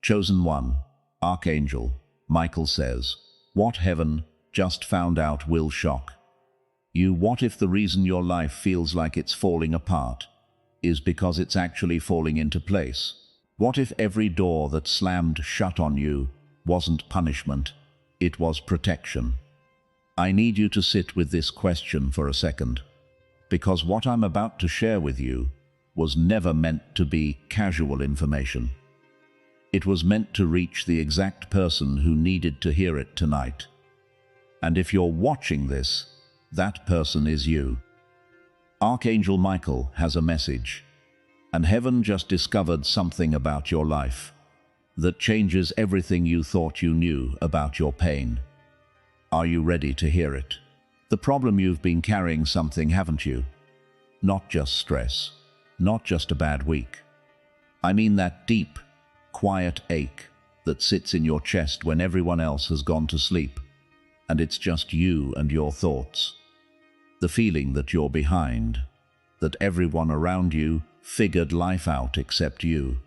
Chosen one, Archangel Michael says, "What heaven just found out will shock you. What if the reason your life feels like it's falling apart is because it's actually falling into place? What if every door that slammed shut on you wasn't punishment, it was protection?" I need you to sit with this question for a second, because what I'm about to share with you was never meant to be casual information. It was meant to reach the exact person who needed to hear it tonight. And if you're watching this, that person is you. Archangel Michael has a message, and heaven just discovered something about your life that changes everything you thought you knew about your pain. Are you ready to hear it? The problem, you've been carrying something, haven't you? Not just stress, not just a bad week. I mean that deep, quiet ache that sits in your chest when everyone else has gone to sleep, and it's just you and your thoughts. The feeling that you're behind, that everyone around you figured life out except you,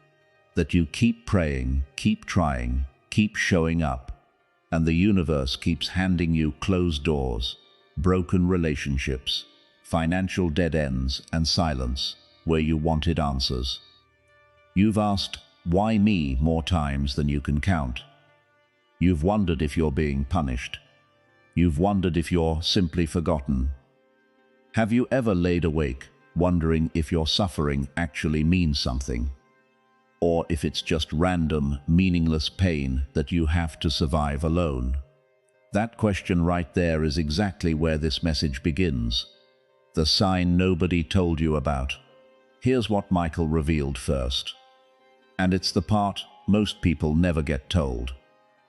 that you keep praying, keep trying, keep showing up, and the universe keeps handing you closed doors, broken relationships, financial dead ends, and silence where you wanted answers. You've asked, "Why me?" more times than you can count. You've wondered if you're being punished. You've wondered if you're simply forgotten. Have you ever laid awake wondering if your suffering actually means something, or if it's just random, meaningless pain that you have to survive alone? That question right there is exactly where this message begins. The sign nobody told you about. Here's what Michael revealed first. And it's the part most people never get told.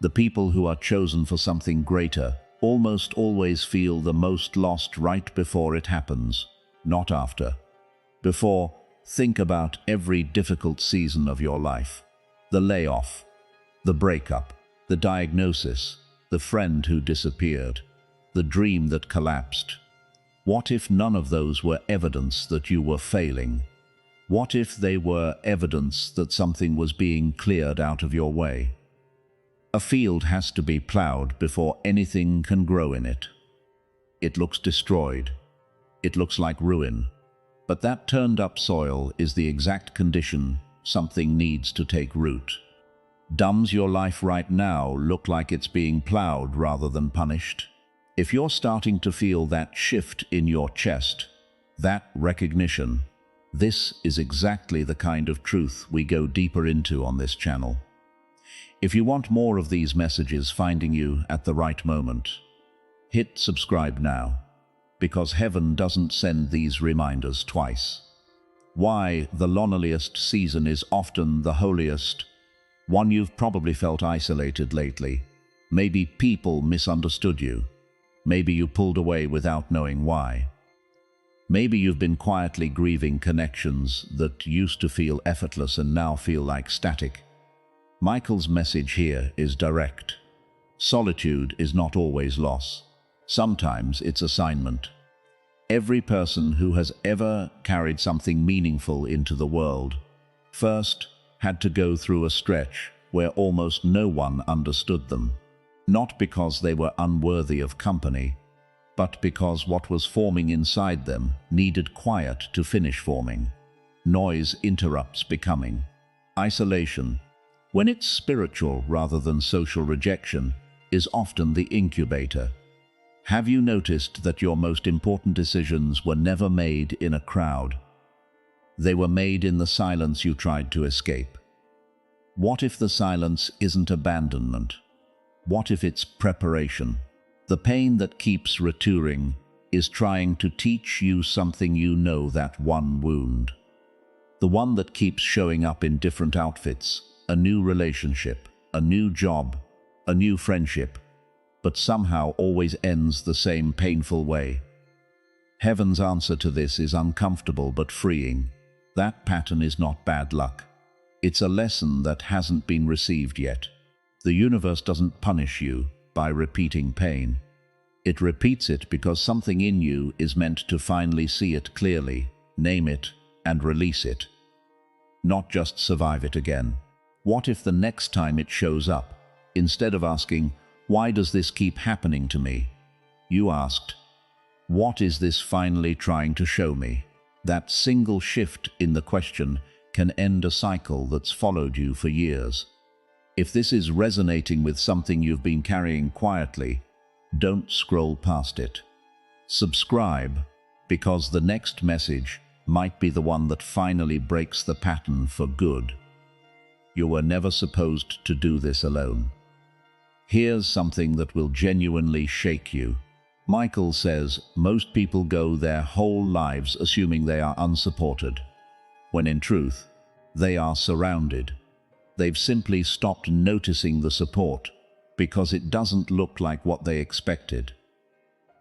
The people who are chosen for something greater almost always feel the most lost right before it happens, not after. Before, think about every difficult season of your life. The layoff, the breakup, the diagnosis, the friend who disappeared, the dream that collapsed. What if none of those were evidence that you were failing? What if they were evidence that something was being cleared out of your way? A field has to be plowed before anything can grow in it. It looks destroyed. It looks like ruin. But that turned-up soil is the exact condition something needs to take root. Does your life right now look like it's being plowed rather than punished? If you're starting to feel that shift in your chest, that recognition, this is exactly the kind of truth we go deeper into on this channel. If you want more of these messages finding you at the right moment, hit subscribe now, because heaven doesn't send these reminders twice. Why the loneliest season is often the holiest. One, you've probably felt isolated lately. Maybe people misunderstood you. Maybe you pulled away without knowing why. Maybe you've been quietly grieving connections that used to feel effortless and now feel like static. Michael's message here is direct. Solitude is not always loss. Sometimes it's assignment. Every person who has ever carried something meaningful into the world first had to go through a stretch where almost no one understood them. Not because they were unworthy of company, but because what was forming inside them needed quiet to finish forming. Noise interrupts becoming. Isolation, when it's spiritual rather than social rejection, is often the incubator. Have you noticed that your most important decisions were never made in a crowd? They were made in the silence you tried to escape. What if the silence isn't abandonment? What if it's preparation? The pain that keeps retouring is trying to teach you something you know, that one wound. The one that keeps showing up in different outfits, a new relationship, a new job, a new friendship, but somehow always ends the same painful way. Heaven's answer to this is uncomfortable but freeing. That pattern is not bad luck. It's a lesson that hasn't been received yet. The universe doesn't punish you by repeating pain. It repeats it because something in you is meant to finally see it clearly, name it, and release it. Not just survive it again. What if the next time it shows up, instead of asking, "Why does this keep happening to me?" you asked, "What is this finally trying to show me?" That single shift in the question can end a cycle that's followed you for years. If this is resonating with something you've been carrying quietly, don't scroll past it. Subscribe, because the next message might be the one that finally breaks the pattern for good. You were never supposed to do this alone. Here's something that will genuinely shake you. Michael says most people go their whole lives assuming they are unsupported, when in truth, they are surrounded. They've simply stopped noticing the support because it doesn't look like what they expected.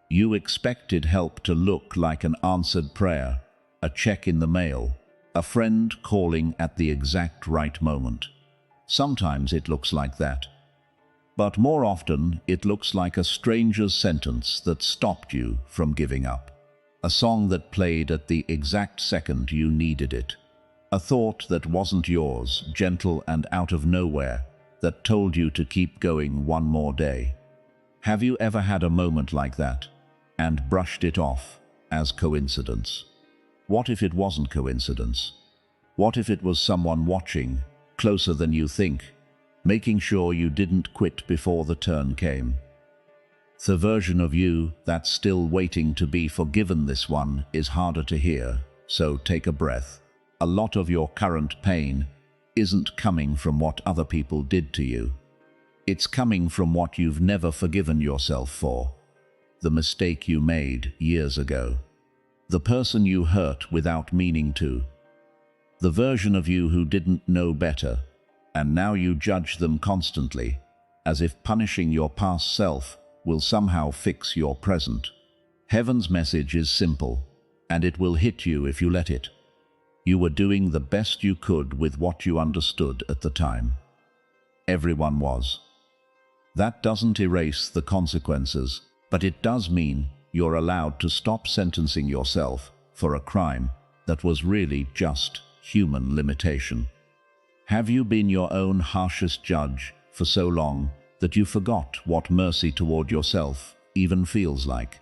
You expected help to look like an answered prayer, a check in the mail, a friend calling at the exact right moment. Sometimes it looks like that. But more often, it looks like a stranger's sentence that stopped you from giving up. A song that played at the exact second you needed it. A thought that wasn't yours, gentle and out of nowhere, that told you to keep going one more day. Have you ever had a moment like that and brushed it off as coincidence? What if it wasn't coincidence? What if it was someone watching, closer than you think, making sure you didn't quit before the turn came? The version of you that's still waiting to be forgiven, this one is harder to hear, so take a breath. A lot of your current pain isn't coming from what other people did to you. It's coming from what you've never forgiven yourself for. The mistake you made years ago. The person you hurt without meaning to. The version of you who didn't know better, and now you judge them constantly, as if punishing your past self will somehow fix your present. Heaven's message is simple, and it will hit you if you let it. You were doing the best you could with what you understood at the time. Everyone was. That doesn't erase the consequences, but it does mean you're allowed to stop sentencing yourself for a crime that was really just human limitation. Have you been your own harshest judge for so long that you forgot what mercy toward yourself even feels like?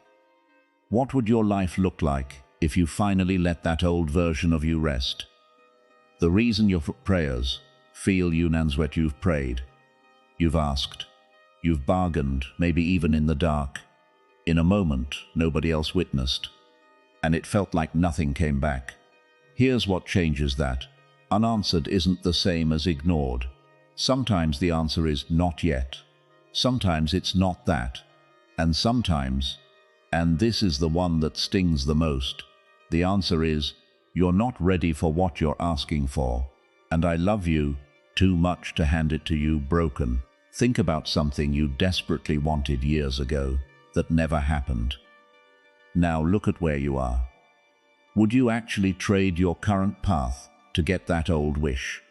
What would your life look like if you finally let that old version of you rest? The reason your prayers feel unanswered, you've prayed, you've asked, you've bargained, maybe even in the dark, in a moment nobody else witnessed, and it felt like nothing came back. Here's what changes that. Unanswered isn't the same as ignored. Sometimes the answer is not yet. Sometimes it's not that. And sometimes, and this is the one that stings the most, the answer is, you're not ready for what you're asking for. And I love you too much to hand it to you broken. Think about something you desperately wanted years ago that never happened. Now look at where you are. Would you actually trade your current path to get that old wish?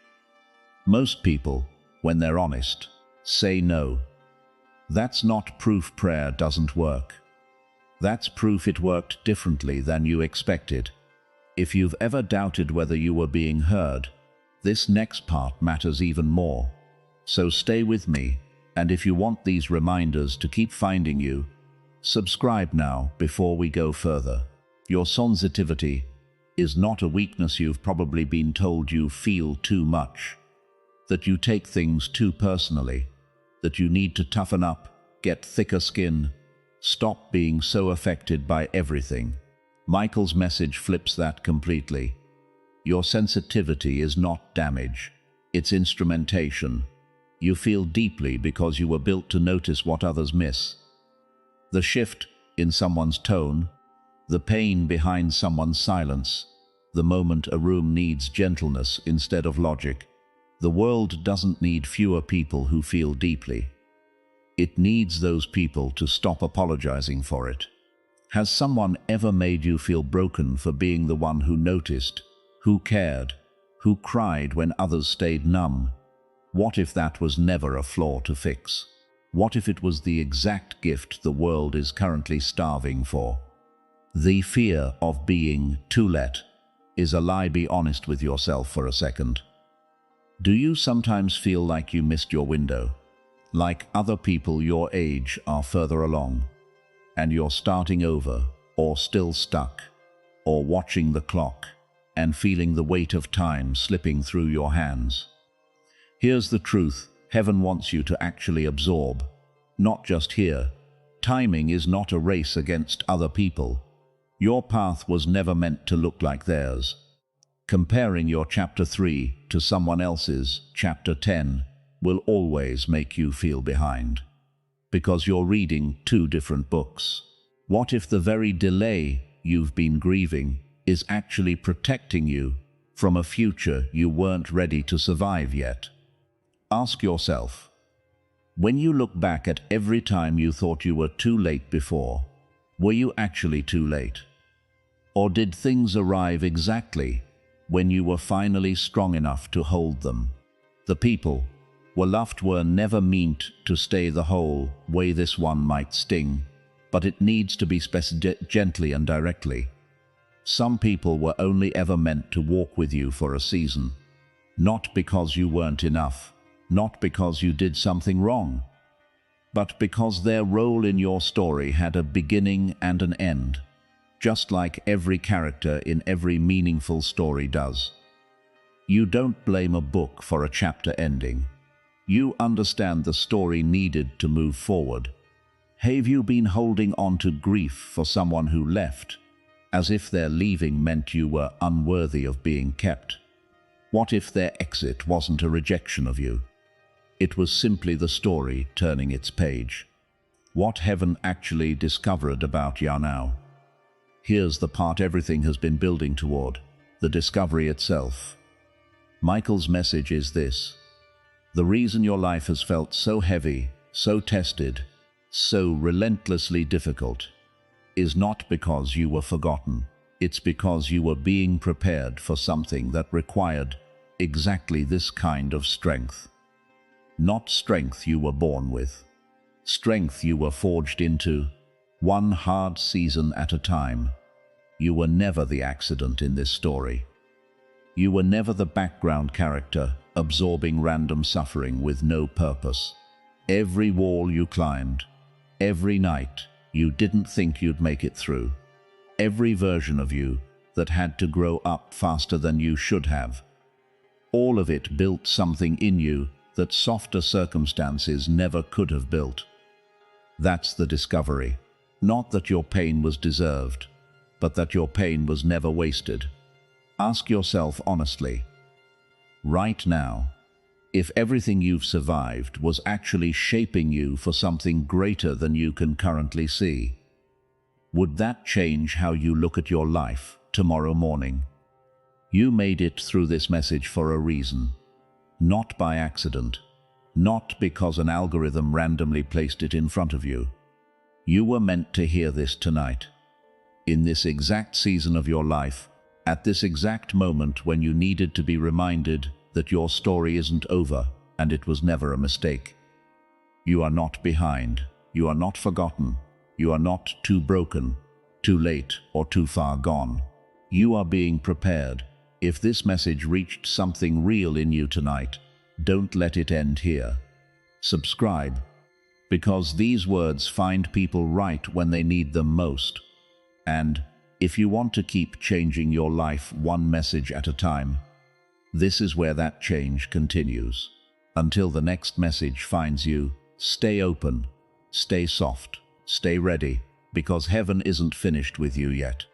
Most people, when they're honest, say no. That's not proof prayer doesn't work. That's proof it worked differently than you expected. If you've ever doubted whether you were being heard, this next part matters even more. So stay with me, and if you want these reminders to keep finding you, subscribe now before we go further. Your sensitivity is not a weakness. You've probably been told you feel too much, that you take things too personally, that you need to toughen up, get thicker skin, stop being so affected by everything. Michael's message flips that completely. Your sensitivity is not damage, it's instrumentation. You feel deeply because you were built to notice what others miss. The shift in someone's tone, the pain behind someone's silence, the moment a room needs gentleness instead of logic. The world doesn't need fewer people who feel deeply. It needs those people to stop apologizing for it. Has someone ever made you feel broken for being the one who noticed, who cared, who cried when others stayed numb? What if that was never a flaw to fix? What if it was the exact gift the world is currently starving for? The fear of being too late is a lie. Be honest with yourself for a second. Do you sometimes feel like you missed your window? Like other people your age are further along, and you're starting over, or still stuck, or watching the clock, and feeling the weight of time slipping through your hands? Here's the truth heaven wants you to actually absorb, not just hear. Timing is not a race against other people. Your path was never meant to look like theirs. Comparing your chapter 3 to someone else's chapter 10 will always make you feel behind, because you're reading two different books. What if the very delay you've been grieving is actually protecting you from a future you weren't ready to survive yet? Ask yourself, when you look back at every time you thought you were too late before, were you actually too late? Or did things arrive exactly when you were finally strong enough to hold them? The people were loved were never meant to stay the whole way. This one might sting, but it needs to be specified gently and directly. Some people were only ever meant to walk with you for a season, not because you weren't enough, not because you did something wrong, but because their role in your story had a beginning and an end, just like every character in every meaningful story does. You don't blame a book for a chapter ending. You understand the story needed to move forward. Have you been holding on to grief for someone who left, as if their leaving meant you were unworthy of being kept? What if their exit wasn't a rejection of you? It was simply the story turning its page. What heaven actually discovered about you now? Here's the part everything has been building toward, the discovery itself. Michael's message is this: the reason your life has felt so heavy, so tested, so relentlessly difficult, is not because you were forgotten. It's because you were being prepared for something that required exactly this kind of strength. Not strength you were born with. Strength you were forged into, one hard season at a time. You were never the accident in this story. You were never the background character, absorbing random suffering with no purpose. Every wall you climbed, every night you didn't think you'd make it through, every version of you that had to grow up faster than you should have, all of it built something in you that softer circumstances never could have built. That's the discovery. Not that your pain was deserved, but that your pain was never wasted. Ask yourself honestly, right now, if everything you've survived was actually shaping you for something greater than you can currently see, would that change how you look at your life tomorrow morning? You made it through this message for a reason. Not by accident, not because an algorithm randomly placed it in front of you. You were meant to hear this tonight. In this exact season of your life, at this exact moment when you needed to be reminded that your story isn't over and it was never a mistake. You are not behind, you are not forgotten, you are not too broken, too late, or too far gone. You are being prepared. If this message reached something real in you tonight, don't let it end here. Subscribe, because these words find people right when they need them most. And if you want to keep changing your life one message at a time, this is where that change continues. Until the next message finds you, stay open, stay soft, stay ready, because heaven isn't finished with you yet.